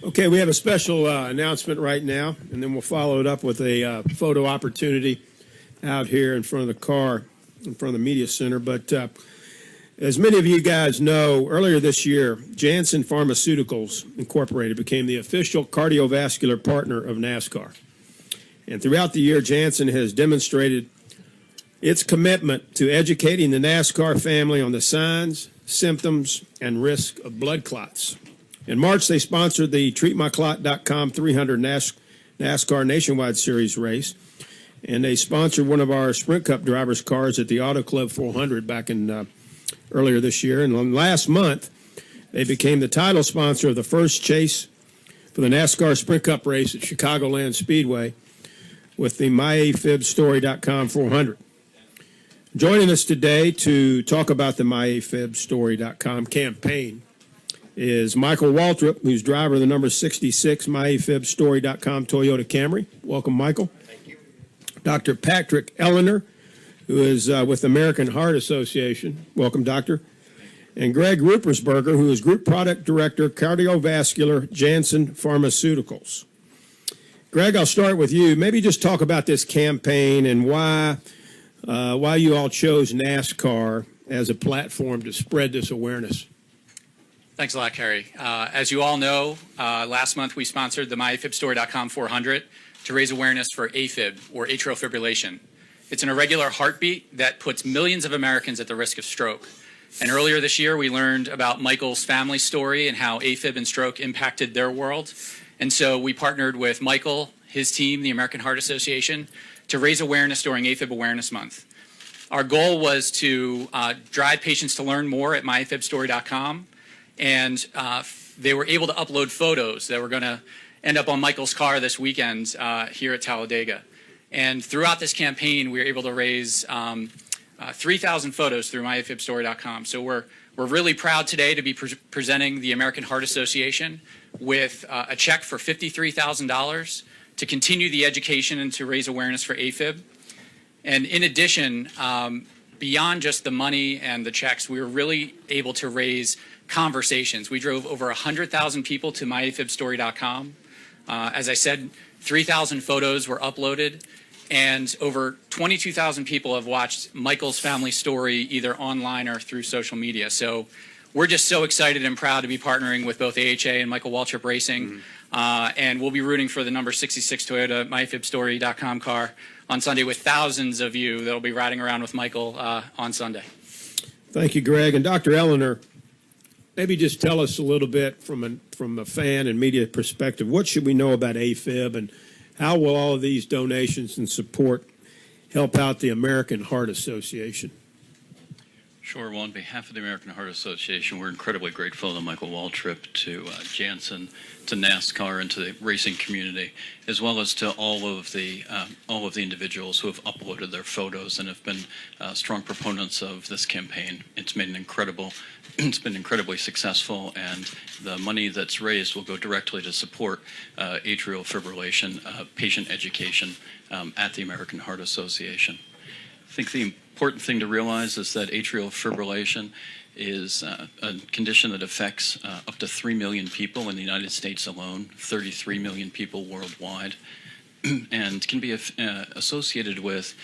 Okay, we have a special announcement right now, and then we'll follow it up with a photo opportunity out here in front of the car, in front of the media center. But as many of you guys know, earlier this year, Janssen Pharmaceuticals Incorporated became the official cardiovascular partner of NASCAR. And throughout the year, Janssen has demonstrated its commitment to educating the NASCAR family on the signs, symptoms, and risk of blood clots. In March, they sponsored the TreatMyClot.com 300 NASCAR Nationwide Series race, and they sponsored one of our Sprint Cup drivers' cars at the Auto Club 400 back in earlier this year. And last month, they became the title sponsor of the first chase for the NASCAR Sprint Cup race at Chicagoland Speedway with the MyAFibStory.com 400. Joining us today to talk about the MyAFibStory.com campaign is Michael Waltrip, who's driver of the number 66 MyAFibStory.com Toyota Camry. Welcome, Michael. Thank you. Dr. Patrick Eleanor, who is with the American Heart Association. Welcome, Doctor. And Greg Rupersberger, who is Group Product Director, Cardiovascular, Janssen Pharmaceuticals. Greg, I'll start with you. Maybe just talk about this campaign and why you all chose NASCAR as a platform to spread this awareness. Thanks a lot, Kerry. As you all know, last month we sponsored the MyAFibStory.com 400 to raise awareness for AFib, or atrial fibrillation. It's an irregular heartbeat that puts millions of Americans at the risk of stroke. And earlier this year, we learned about Michael's family story and how AFib and stroke impacted their world. And so we partnered with Michael, his team, the American Heart Association, to raise awareness during AFib Awareness Month. Our goal was to drive patients to learn more at MyAFibStory.com. And they were able to upload photos that were going to end up on Michael's car this weekend here at Talladega. And throughout this campaign, we were able to raise 3,000 photos through MyAFibStory.com. So we're really proud today to be presenting the American Heart Association with a check for $53,000 to continue the education and to raise awareness for AFib. And in addition, beyond just the money and the checks, we were really able to raise conversations. We drove over 100,000 people to MyAFibStory.com. As I said, 3,000 photos were uploaded, and over 22,000 people have watched Michael's family story either online or through social media. So we're just so excited and proud to be partnering with both AHA and Michael Waltrip Racing, and we'll be rooting for the number 66 Toyota MyAFibStory.com car on Sunday with thousands of you that will be riding around with Michael on Sunday. Thank you, Greg. And Dr. Eleanor, maybe just tell us a little bit from a fan and media perspective, what should we know about AFib and how will all of these donations and support help out the American Heart Association? Sure. Well, on behalf of the American Heart Association, we're incredibly grateful to Michael Waltrip, to Janssen, to NASCAR, and to the racing community, as well as to all of the individuals who have uploaded their photos and have been strong proponents of this campaign. It's been incredibly successful, and the money that's raised will go directly to support atrial fibrillation patient education at the American Heart Association. I think the important thing to realize is that atrial fibrillation is a condition that affects up to 3 million people in the United States alone, 33 million people worldwide, and can be associated with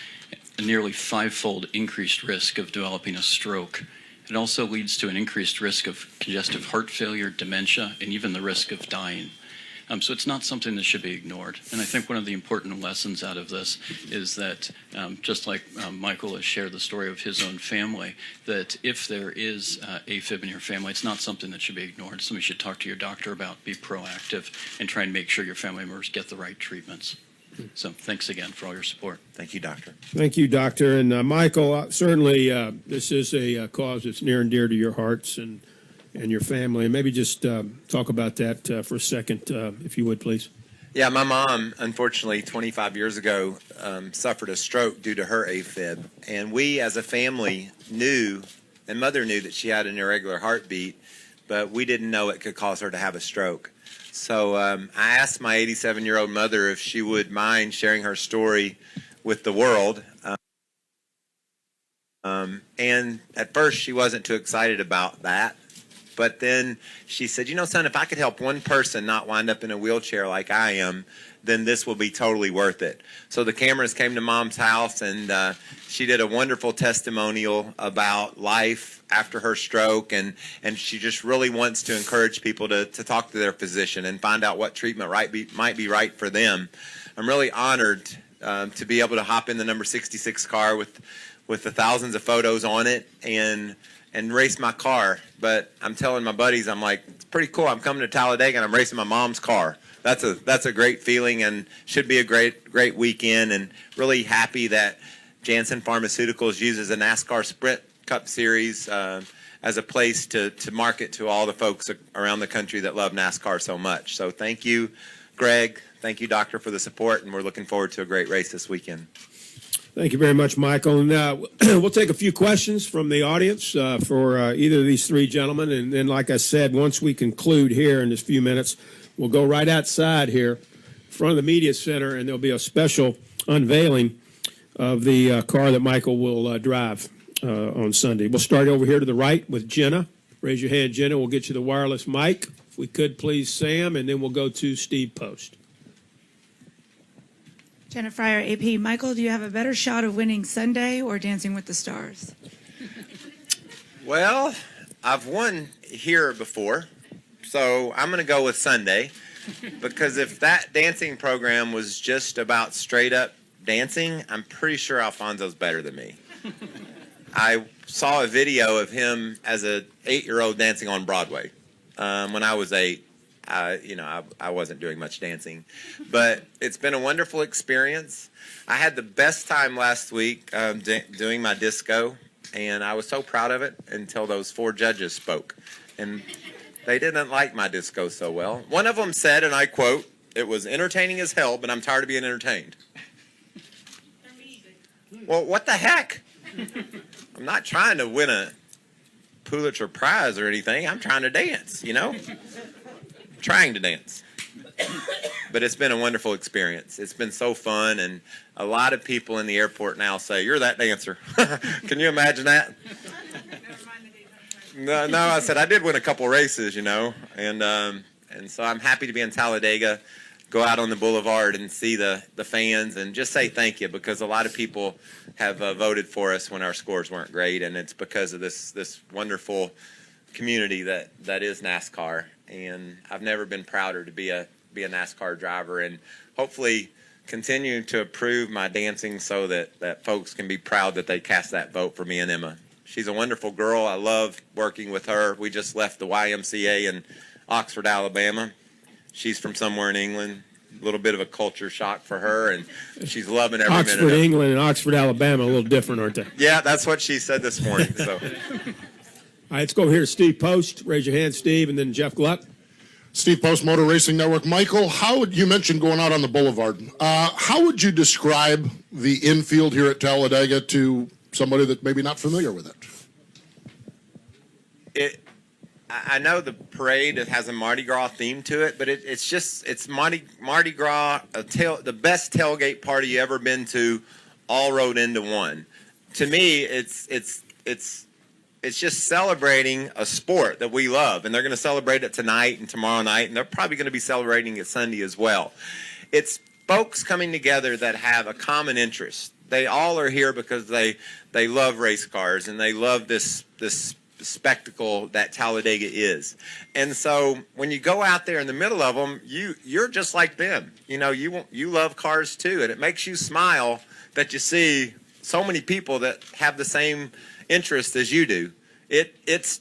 a nearly 5-fold increased risk of developing a stroke. It also leads to an increased risk of congestive heart failure, dementia, and even the risk of dying. So it's not something that should be ignored. And I think one of the important lessons out of this is that, just like Michael has shared the story of his own family, that if there is AFib in your family, it's not something that should be ignored. Something you should talk to your doctor about, be proactive, and try and make sure your family members get the right treatments. So thanks again for all your support. Thank you, Doctor. Thank you, Doctor. And Michael, certainly this is a cause that's near and dear to your hearts and your family. And maybe just talk about that for a second, if you would, please. Yeah, my mom, unfortunately, 25 years ago, suffered a stroke due to her AFib. And we, as a family, knew, and Mother knew, that she had an irregular heartbeat, but we didn't know it could cause her to have a stroke. So I asked my 87-year-old mother if she would mind sharing her story with the world. And at first, she wasn't too excited about that. But then she said, son, if I could help one person not wind up in a wheelchair like I am, then this will be totally worth it. So the cameras came to Mom's house, and she did a wonderful testimonial about life after her stroke, and she just really wants to encourage people to talk to their physician and find out what treatment might be right for them. I'm really honored to be able to hop in the number 66 car with the thousands of photos on it and race my car. But I'm telling my buddies, I'm like, it's pretty cool. I'm coming to Talladega and I'm racing my mom's car. That's a great feeling and should be a great weekend, and really happy that Janssen Pharmaceuticals uses a NASCAR Sprint Cup Series as a place to market to all the folks around the country that love NASCAR so much. So thank you, Greg. Thank you, Doctor, for the support, and we're looking forward to a great race this weekend. Thank you very much, Michael. And we'll take a few questions from the audience for either of these three gentlemen. And then, like I said, once we conclude here in this few minutes, we'll go right outside here in front of the media center, and there'll be a special unveiling of the car that Michael will drive on Sunday. We'll start over here to the right with Jenna. Raise your hand, Jenna. We'll get you the wireless mic. If we could, please, Sam, and then we'll go to Steve Post. Jenna Fryer, AP. Michael, do you have a better shot of winning Sunday or Dancing with the Stars? Well, I've won here before, so I'm going to go with Sunday, because if that dancing program was just about straight up dancing, I'm pretty sure Alfonso's better than me. I saw a video of him as an 8-year-old dancing on Broadway when I was 8. I wasn't doing much dancing, but it's been a wonderful experience. I had the best time last week doing my disco, and I was so proud of it until those 4 judges spoke, and they didn't like my disco so well. One of them said, and I quote, "It was entertaining as hell, but I'm tired of being entertained." Well, what the heck? I'm not trying to win a Pulitzer Prize or anything. I'm trying to dance, trying to dance. But it's been a wonderful experience. It's been so fun, and a lot of people in the airport now say, "You're that dancer." Can you imagine that? No, I said I did win a couple races, and so I'm happy to be in Talladega, go out on the boulevard and see the fans and just say thank you, because a lot of people have voted for us when our scores weren't great, and it's because of this wonderful community that is NASCAR. And I've never been prouder to be a NASCAR driver, and hopefully continue to improve my dancing so that folks can be proud that they cast that vote for me and Emma. She's a wonderful girl. I love working with her. We just left the YMCA in Oxford, Alabama. She's from somewhere in England. A little bit of a culture shock for her, and she's loving every minute of it. Oxford, England, and Oxford, Alabama, a little different, aren't they? Yeah, that's what she said this morning. So. All right, let's go over here to Steve Post. Raise your hand, Steve, and then Jeff Gluck. Steve Post, Motor Racing Network. Michael, you mentioned going out on the boulevard. How would you describe the infield here at Talladega to somebody that's maybe not familiar with it? I know the parade has a Mardi Gras theme to it, but it's Mardi Gras, the best tailgate party you ever been to, all rolled into one. To me, it's just celebrating a sport that we love, and they're going to celebrate it tonight and tomorrow night, and they're probably going to be celebrating it Sunday as well. It's folks coming together that have a common interest. They all are here because they love race cars, and they love this spectacle that Talladega is. And so when you go out there in the middle of them, you're just like them. You love cars too, and it makes you smile that you see so many people that have the same interest as you do. It's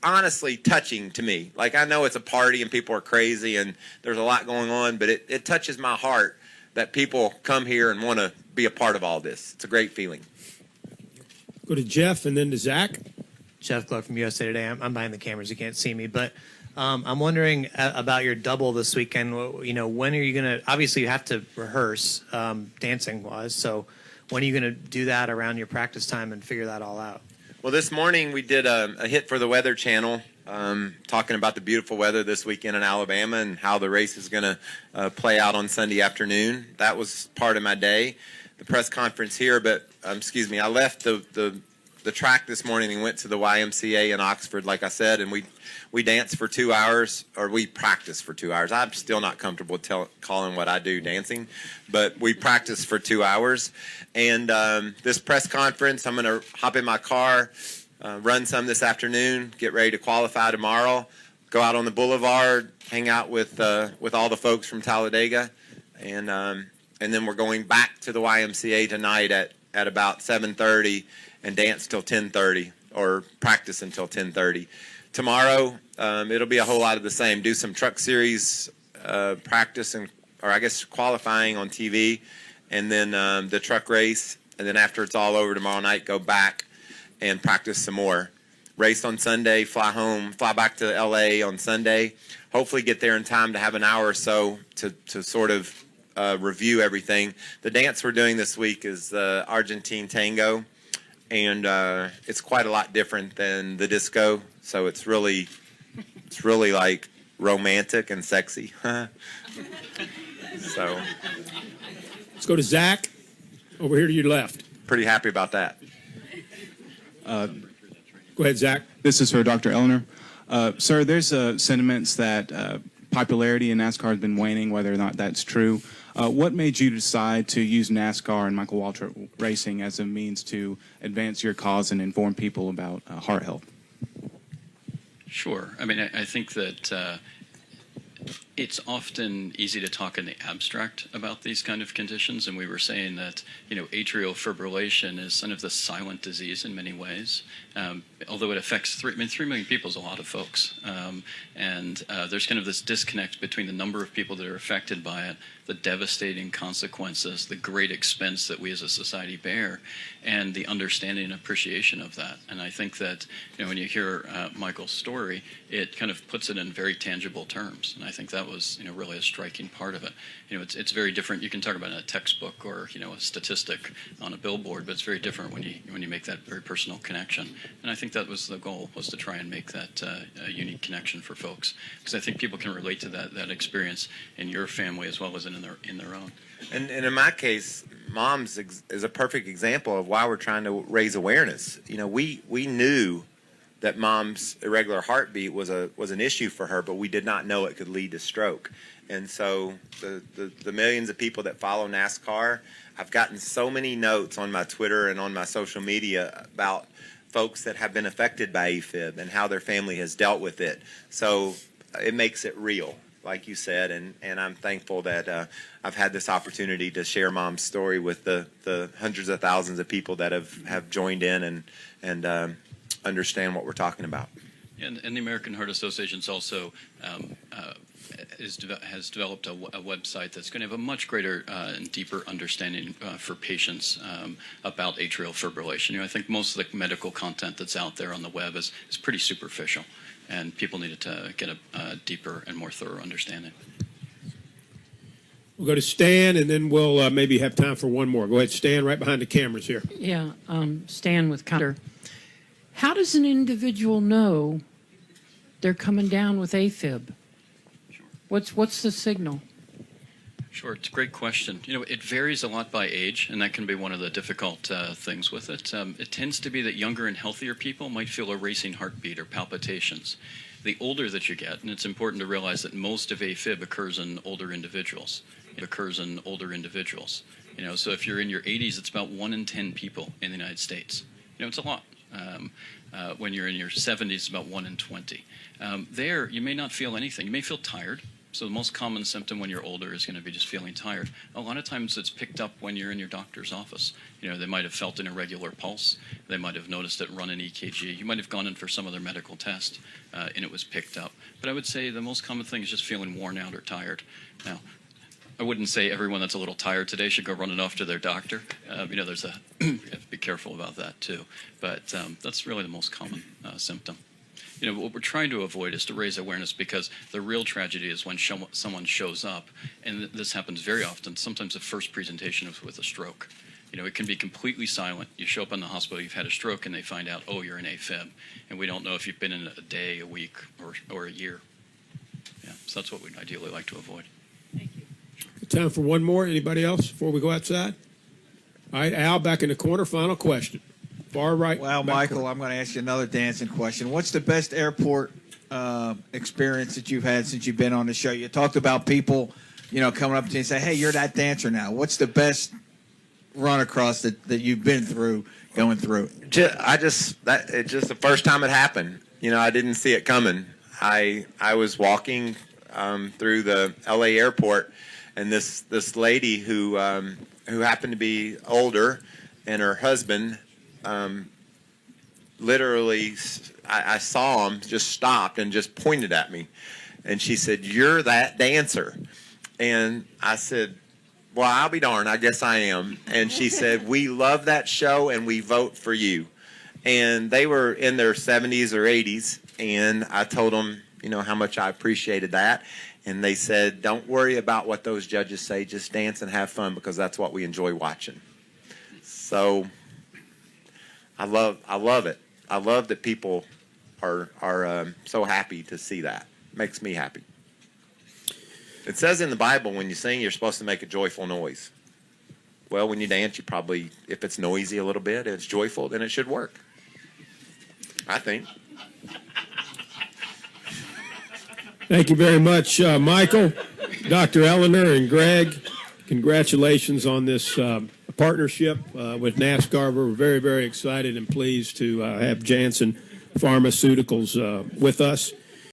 honestly touching to me. Like, I know it's a party and people are crazy and there's a lot going on, but it touches my heart that people come here and want to be a part of all this. It's a great feeling. Go to Jeff and then to Zach. Jeff Gluck from USA Today. I'm behind the cameras. You can't see me, but I'm wondering about your double this weekend. When are you going to? Obviously, you have to rehearse dancing wise. So when are you going to do that around your practice time and figure that all out? Well, this morning we did a hit for the Weather Channel, talking about the beautiful weather this weekend in Alabama and how the race is going to play out on Sunday afternoon. That was part of my day. The press conference here, but I left the the track this morning and went to the YMCA in Oxford, like I said, and we danced for 2 hours, or we practiced for 2 hours. I'm still not comfortable calling what I do dancing, but we practiced for 2 hours. And this press conference, I'm going to hop in my car, run some this afternoon, get ready to qualify tomorrow, go out on the boulevard, hang out with all the folks from Talladega, and then we're going back to the YMCA tonight at about 7:30 and dance till 10:30, or practice until 10:30. Tomorrow, it'll be a whole lot of the same. Do some truck series practice, or I guess qualifying on TV, and then the truck race, and then after it's all over tomorrow night, go back and practice some more. Race on Sunday, fly back to LA on Sunday. Hopefully get there in time to have an hour or so to sort of review everything. The dance we're doing this week is the Argentine tango, and it's quite a lot different than the disco. So it's really like romantic and sexy. So Let's go to Zach over here to your left. pretty happy about that. Go ahead, Zach. This is for Dr. Eleanor. Sir, there's sentiments that popularity in NASCAR has been waning, whether or not that's true. What made you decide to use NASCAR and Michael Waltrip racing as a means to advance your cause and inform people about heart health? Sure. I mean, I think that it's often easy to talk in the abstract about these kind of conditions, and we were saying that, atrial fibrillation is kind of the silent disease in many ways, although it affects 3 million people is a lot of folks, and there's kind of this disconnect between the number of people that are affected by it, the devastating consequences, the great expense that we as a society bear, and the understanding and appreciation of that. And I think that, when you hear Michael's story, it kind of puts it in very tangible terms, and I think that was, really a striking part of it. It's very different. You can talk about it in a textbook or, a statistic on a billboard, but it's very different when you make that very personal connection. And I think that was the goal, was to try and make that a unique connection for folks, because I think people can relate to that experience in your family as well as in their own. And in my case, Mom's is a perfect example of why we're trying to raise awareness. We knew that Mom's irregular heartbeat was an issue for her, but we did not know it could lead to stroke. And so the millions of people that follow NASCAR, I've gotten so many notes on my Twitter and on my social media about folks that have been affected by AFib and how their family has dealt with it. So it makes it real, like you said, and I'm thankful that I've had this opportunity to share Mom's story with the hundreds of thousands of people that have joined in and understand what we're talking about. And the American Heart Association's also has developed a website that's going to have a much greater and deeper understanding for patients about atrial fibrillation. I think most of the medical content that's out there on the web is pretty superficial, and people needed to get a deeper and more thorough understanding. We'll go to Stan, and then we'll maybe have time for one more. Go ahead, Stan, right behind the cameras here. Yeah, Stan with Counter. How does an individual know they're coming down with AFib? Sure. What's the signal? Sure, it's a great question. It varies a lot by age, and that can be one of the difficult things with it. It tends to be that younger and healthier people might feel a racing heartbeat or palpitations. The older that you get, and it's important to realize that most of AFib occurs in older individuals. So if you're in your 80s, it's about 1 in 10 people in the United States. It's a lot. When you're in your 70s, it's about 1 in 20. There, you may not feel anything. You may feel tired. So the most common symptom when you're older is going to be just feeling tired. A lot of times it's picked up when you're in your doctor's office. They might have felt an irregular pulse. They might have noticed it run an EKG. You might have gone in for some other medical test, and it was picked up. But I would say the most common thing is just feeling worn out or tired. Now, I wouldn't say everyone that's a little tired today should go running off to their doctor. You have to be careful about that too. But that's really the most common symptom. What we're trying to avoid is to raise awareness, because the real tragedy is when someone shows up, and this happens very often. Sometimes the first presentation is with a stroke. It can be completely silent. You show up in the hospital, you've had a stroke, and they find out, oh, you're in AFib, and we don't know if you've been in a day, a week, or a year. Yeah, so that's what we'd ideally like to avoid. Time for one more. Anybody else before we go outside? All right, Al, back in the corner. Final question. far right. Well, back Michael, corner. I'm going to ask you another dancing question. What's the best airport experience that you've had since you've been on the show? You talked about people, coming up to you and say, "Hey, you're that dancer now." What's the best run across that you've been through, going through? It's just the first time it happened. I didn't see it coming. I was walking through the L.A. airport, and this lady who happened to be older, and her husband, literally, I saw him just stopped and just pointed at me, and she said, "You're that dancer," and I said, "Well, I'll be darned. I guess I am." And she said, "We love that show and we vote for you." And they were in their 70s or 80s, and I told them, how much I appreciated that. And they said, "Don't worry about what those judges say. Just dance and have fun because that's what we enjoy watching." So I love it. I love that people are so happy to see that. Makes me happy. It says in the Bible when you sing, you're supposed to make a joyful noise. Well, when you dance, you probably, if it's noisy a little bit, it's joyful, then it should work. I think. Thank you very much, Michael, Dr. Eleanor, and Greg. Congratulations on this partnership with NASCAR. We're very, very excited and pleased to have Janssen Pharmaceuticals with us.